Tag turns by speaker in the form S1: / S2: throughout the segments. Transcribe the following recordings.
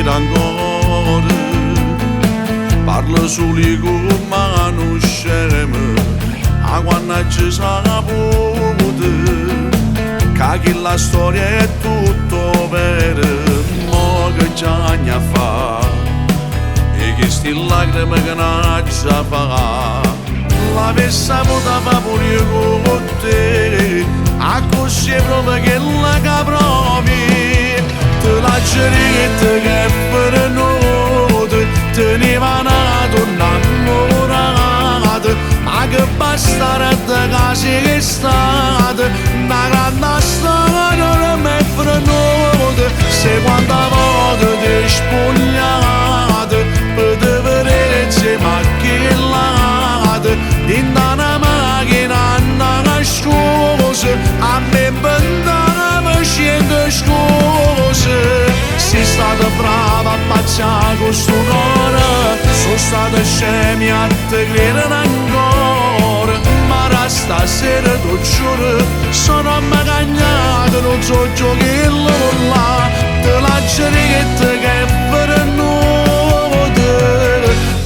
S1: ancora, parlo solo con mano scema, a quando ci saputo, che la storia è tutto vera, mo che già anni fa, e che sti lacrime che non ci fa, l'avessi saputa pure con te, a così proprio che la caprovi, te la ceretta che per noi tenevano innamorata, ma che bastarda casi che è stata, una grande storia non mi è frenuta, se quanta volta ti spogliate, per te vedere insieme a chi l'ate, dentro una macchina andare a scuola, a me inventare facendo scuse, sei stata brava a pazzare con sto cuore, sono stata scemi a te credere ancora, ma stasera ti giuro, sono magagnato, non so giochillo con là, te la ceretta che è per noi,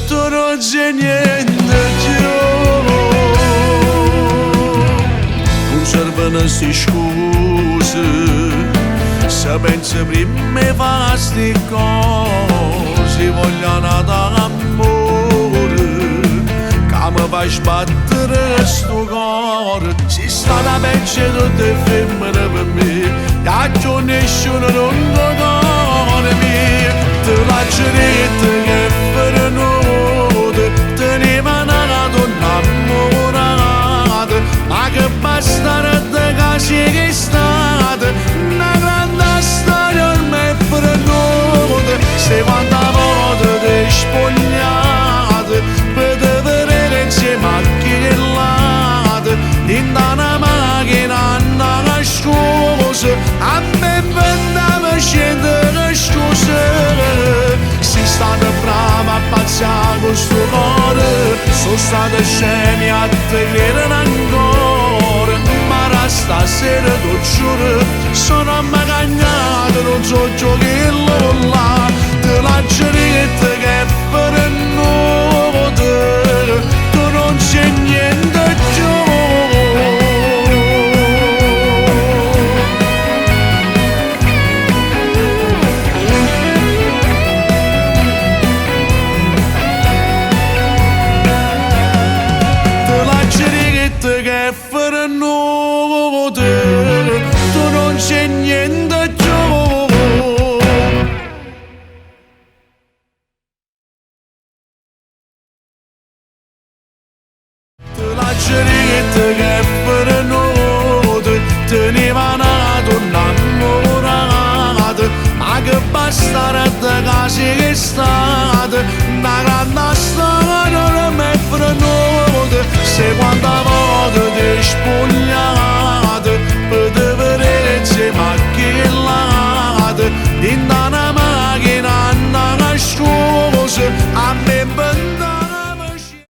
S1: tu non c'è niente più, non servono sti scuse, se pensi prima e fa sti cose, vogliono d'amore, che mi fa sbattere sto cuore, sei stata peggio di tutte femmine per me, da giù nessuno non vuole me, te la ceretta che per noi, teneva una donna innamorata, ma che bastarda casi che è stata, una grande storia ormai per noi, se quanta volta ti spogliate, per te vedere insieme a chi l'ate, dentro una macchina andare a scuola, a me inventava scendere scuse, sei stata brava a pazzare con sto cuore, sono stata scemi a te credere ancora, ma stasera ti giuro, sono ammagagnato, non so giochillo là, te la ceretta che è per noi, tu non c'è niente più. Che è per noi, tu non c'è niente più. Te la ceretta che è per noi, teneva una donna innamorata, ma che bastarda casi che è stata, una grande